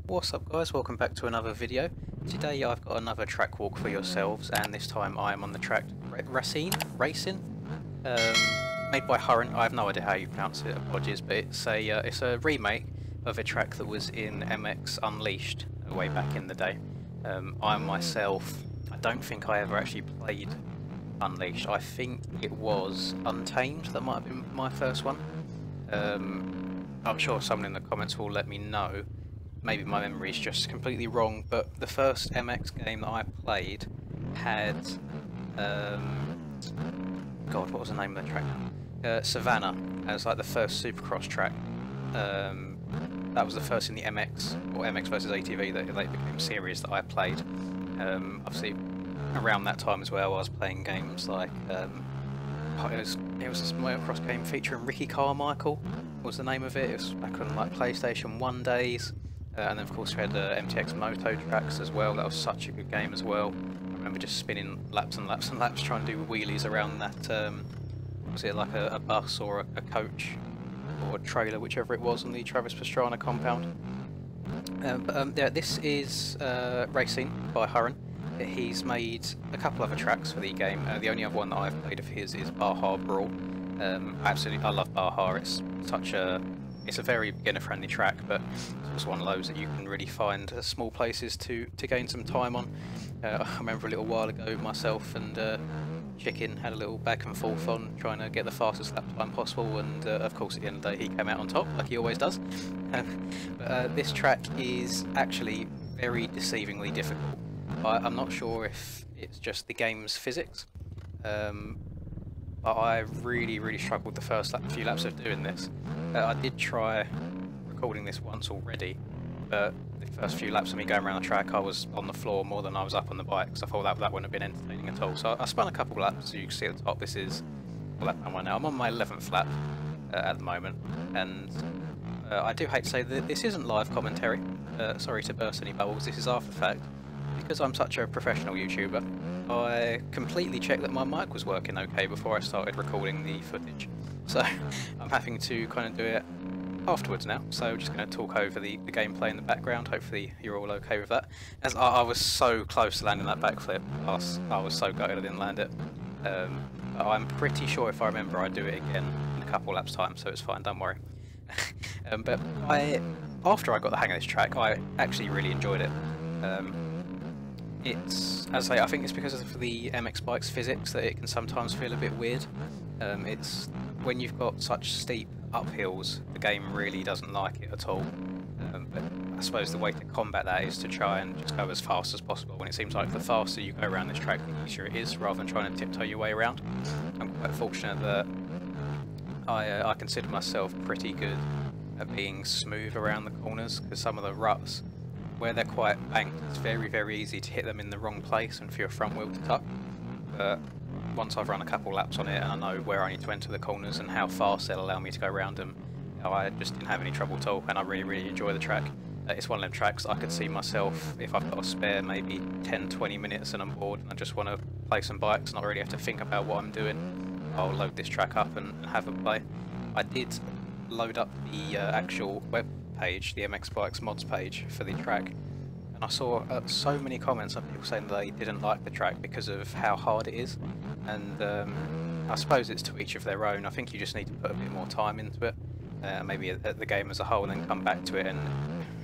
What's up guys, welcome back to another video. Today I've got another track walk for yourselves, and this time I am on the track Racine, made by Hurren. I have no idea how you pronounce it, apologies, but it's a remake of a track that was in MX Unleashed way back in the day. I myself, I don't think I ever actually played Unleashed. I think it was Untamed that might have been my first one. I'm sure someone in the comments will let me know. Maybe my memory is just completely wrong, but the first MX game that I played had, God, what was the name of the track? Savannah, as like the first Supercross track. That was the first in the MX, or MX versus ATV, that later became series that I played. Obviously, around that time as well, I was playing games like, it was a motocross game featuring Ricky Carmichael, was the name of it. It was back on like PlayStation 1 days. And then of course we had MTX Moto tracks as well. That was such a good game as well. I remember just spinning laps and laps and laps trying to do wheelies around that, was it like a bus or a coach or a trailer, whichever it was, on the Travis Pastrana compound. Yeah, this is Racine by Hurren. He's made a couple other tracks for the game. The only other one that I've played of his is Baja Brawl. I love Baja. It's a very beginner-friendly track, but it's one of those that you can really find small places to gain some time on. I remember a little while ago myself and Chicken had a little back and forth on trying to get the fastest lap time possible, and of course at the end of the day he came out on top, like he always does. But this track is actually very deceivingly difficult. I'm not sure if it's just the game's physics, but I really struggled the first few laps of doing this. I did try recording this once already, but the first few laps of me going around the track I was on the floor more than I was up on the bike, because I thought that wouldn't have been entertaining at all. So I spun a couple of laps, so you can see at the top this is lap number now. I'm on my 11th lap at the moment, and I do hate to say that this isn't live commentary. Sorry to burst any bubbles, this is after the fact. Because I'm such a professional YouTuber, I completely checked that my mic was working okay before I started recording the footage. So I'm having to kind of do it afterwards now, so I'm just going to talk over the gameplay in the background. Hopefully you're all okay with that. As I was so close to landing that backflip, I was so gutted I didn't land it. I'm pretty sure, if I remember, I'd do it again in a couple laps time, so it's fine, don't worry. But after I got the hang of this track, I actually really enjoyed it. It's, as I say, I think it's because of the MX bike's physics that it can sometimes feel a bit weird. It's when you've got such steep uphills, the game really doesn't like it at all. But I suppose the way to combat that is to try and just go as fast as possible, when it seems like the faster you go around this track, the easier it is, rather than trying to tiptoe your way around. I'm quite fortunate that I consider myself pretty good at being smooth around the corners, because some of the ruts, where they're quite banked, it's very easy to hit them in the wrong place and for your front wheel to tuck. But once I've run a couple laps on it and I know where I need to enter the corners and how fast they'll allow me to go around them, I just didn't have any trouble at all, and I really enjoy the track. It's one of them tracks I could see myself, if I've got a spare maybe 10-20 minutes and I'm bored and I just want to play some bikes, not really have to think about what I'm doing, I'll load this track up and have a play. I did load up the actual web page, the MX Bikes mods page for the track, and I saw so many comments of people saying that they didn't like the track because of how hard it is, and I suppose it's to each of their own. I think you just need to put a bit more time into it, maybe at the game as a whole, and then come back to it, and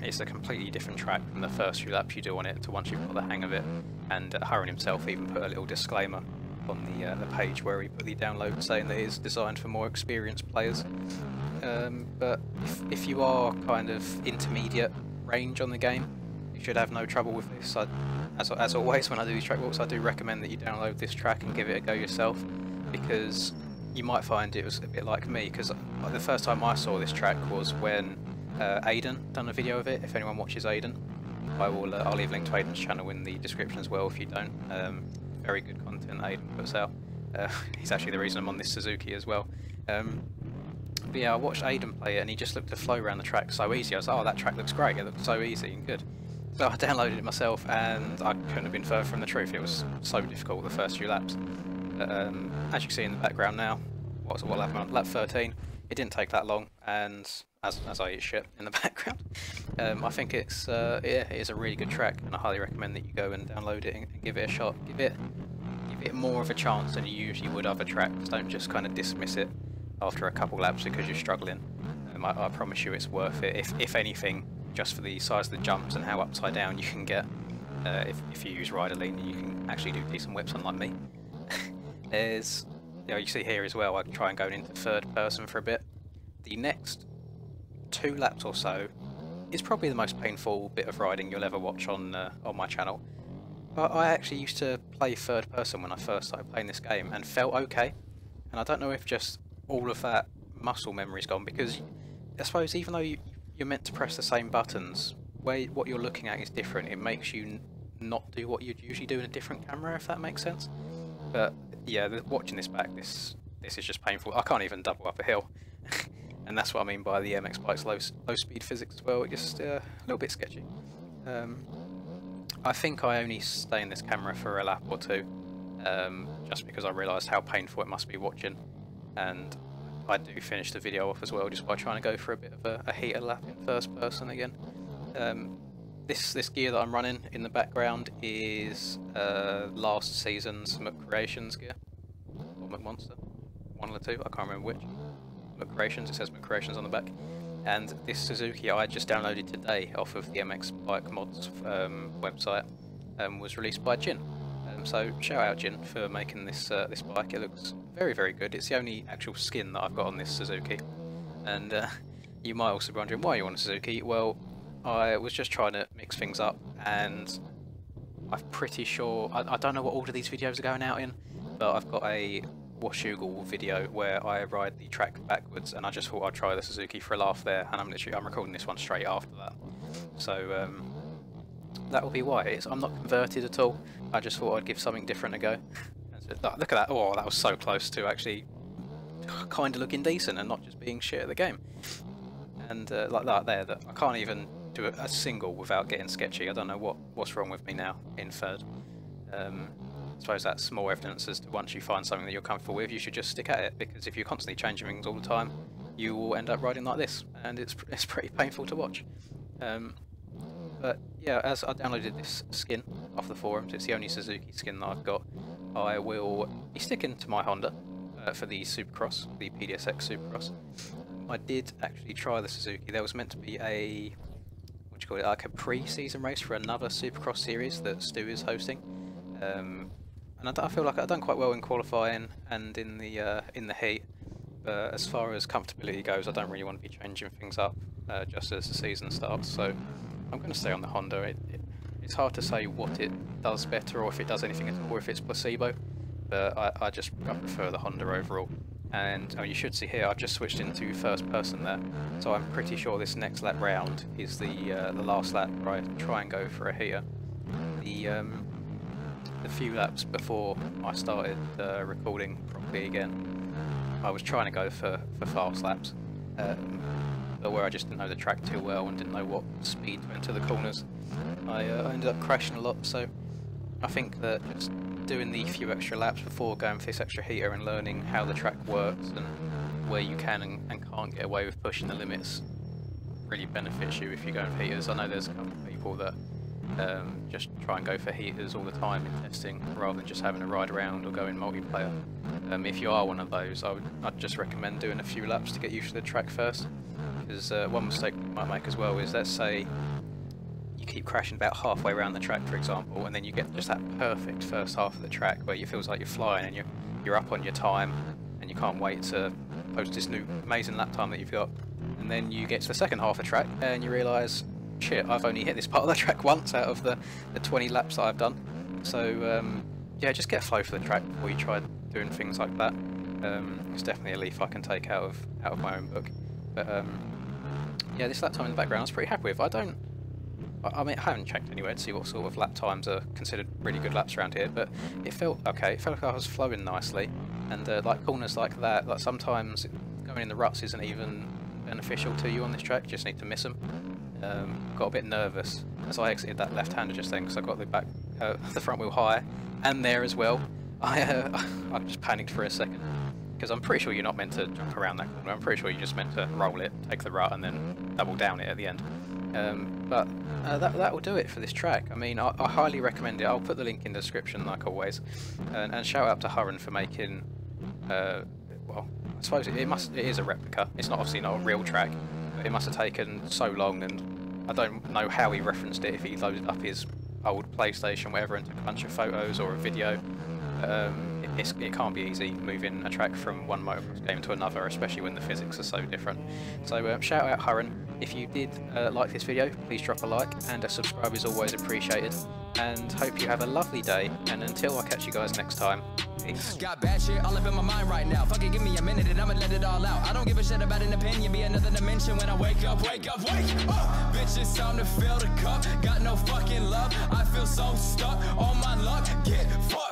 it's a completely different track from the first few laps you do on it to once you've got the hang of it. And Hurren himself even put a little disclaimer on the page where he put the download, saying that it is designed for more experienced players. But if you are kind of intermediate range on the game, you should have no trouble with this. As always, when I do these track walks, I do recommend that you download this track and give it a go yourself, because you might find it was a bit like me, because the first time I saw this track was when Aiden done a video of it. If anyone watches Aiden, I'll leave a link to Aiden's channel in the description as well if you don't. Very good content Aiden puts out. He's actually the reason I'm on this Suzuki as well. But yeah, I watched Aiden play it and he just looked to flow around the track so easy. I was like, oh, that track looks great, it looks so easy and good. So I downloaded it myself and I couldn't have been further from the truth. It was so difficult the first few laps. But, as you can see in the background now, what lap am I on? Lap 13. It didn't take that long, and as I eat shit in the background. I think it's yeah, it is a really good track, and I highly recommend that you go and download it and give it a shot. Give it more of a chance than you usually would other tracks. Don't just kind of dismiss it after a couple laps because you're struggling. I promise you it's worth it, if anything, just for the size of the jumps and how upside down you can get. If you use Racine, you can actually do decent whips, unlike me. There's, you know, you see here as well, I can try and go into third person for a bit. The next 2 laps or so is probably the most painful bit of riding you'll ever watch on my channel. But I actually used to play third person when I first started playing this game and felt okay. And I don't know if just all of that muscle memory's gone, because I suppose even though you're meant to press the same buttons, what you're looking at is different. It makes you not do what you'd usually do in a different camera, if that makes sense. But yeah, watching this back, this is just painful. I can't even double up a hill. And that's what I mean by the MX bike's low speed physics as well. It's just a little bit sketchy. I think I only stay in this camera for a lap or 2, just because I realised how painful it must be watching, and I do finish the video off as well just by trying to go for a bit of a heater lap in first person again. This gear that I'm running in the background is last season's Creations gear, or McMonster, one of the two, I can't remember which. Creations, it says Creations on the back. And this Suzuki I just downloaded today off of the MX Bike Mods website, was released by Jin. So shout out Jin for making this this bike. It looks very, very good. It's the only actual skin that I've got on this Suzuki. And you might also be wondering why you want a Suzuki. Well, I was just trying to mix things up, and I'm pretty sure, I don't know what order these videos are going out in, but I've got a Washugal video where I ride the track backwards, and I just thought I'd try the Suzuki for a laugh there, and I'm recording this one straight after that. So that will be why. I'm not converted at all. I just thought I'd give something different a go. Look at that! Oh, that was so close to actually kind of looking decent and not just being shit at the game. And like that there, that I can't even do a single without getting sketchy. I don't know what's wrong with me now in third. I suppose that's more evidence as to once you find something that you're comfortable with, you should just stick at it, because if you're constantly changing things all the time, you will end up riding like this, and it's pretty painful to watch. But yeah, as I downloaded this skin off the forums, it's the only Suzuki skin that I've got. I will be sticking to my Honda for the Supercross, the PDSX Supercross. I did actually try the Suzuki. There was meant to be a, what do you call it, like a pre-season race for another Supercross series that Stu is hosting. And I feel like I've done quite well in qualifying and in the heat, but as far as comfortability goes, I don't really want to be changing things up just as the season starts. So I'm going to stay on the Honda. It's hard to say what it does better, or if it does anything at all, or if it's placebo. But I prefer the Honda overall. And you should see here, I've just switched into first person there. So I'm pretty sure this next lap round is the last lap where I try and go for a heater. The few laps before I started recording properly again, I was trying to go for fast laps, but where I just didn't know the track too well and didn't know what speed to enter the corners, I ended up crashing a lot. So I think that just doing the few extra laps before going for this extra heater and learning how the track works and where you can and can't get away with pushing the limits really benefits you if you're going for heaters. I know there's a couple of people that just try and go for heaters all the time in testing rather than just having a ride around or go in multiplayer. If you are one of those, I'd just recommend doing a few laps to get used to the track first, because one mistake you might make as well is, let's say you keep crashing about halfway around the track, for example, and then you get just that perfect first half of the track where it feels like you're flying and you're up on your time and you can't wait to post this new amazing lap time that you've got, and then you get to the second half of the track and you realise, shit, I've only hit this part of the track once out of the 20 laps that I've done. So yeah, just get a flow for the track before you try doing things like that. It's definitely a leaf I can take out of my own book. But yeah, this lap time in the background I was pretty happy with. I mean, I haven't checked anywhere to see what sort of lap times are considered really good laps around here, but it felt okay. It felt like I was flowing nicely, and like corners like that, like sometimes going in the ruts isn't even beneficial to you on this track. You just need to miss them. Got a bit nervous as I exited that left-hander just then, because I got the front wheel high, and there as well. I just panicked for a second, because I'm pretty sure you're not meant to jump around that corner. I'm pretty sure you're just meant to roll it, take the rut, and then double down it at the end. But that will do it for this track. I mean, I highly recommend it. I'll put the link in the description like always, and shout out to Hurren for making. Well, I suppose it is a replica. It's obviously not a real track, but it must have taken so long, and I don't know how he referenced it. If he loaded up his old PlayStation, whatever, and took a bunch of photos or a video. It can't be easy moving a track from one motocross game to another, especially when the physics are so different. So shout out Hurren. If you did like this video, please drop a like, and a subscribe is always appreciated. And hope you have a lovely day, and until I catch you guys next time, peace. Got bad shit all up in my mind right now. Fuck it, give me a minute and I'ma let it all out. I don't give a shit about an opinion, be another dimension when I wake up, wake up, wake up. Bitch, it's time to fill the cup. Got no fucking love, I feel so stuck on my luck. Get fucked.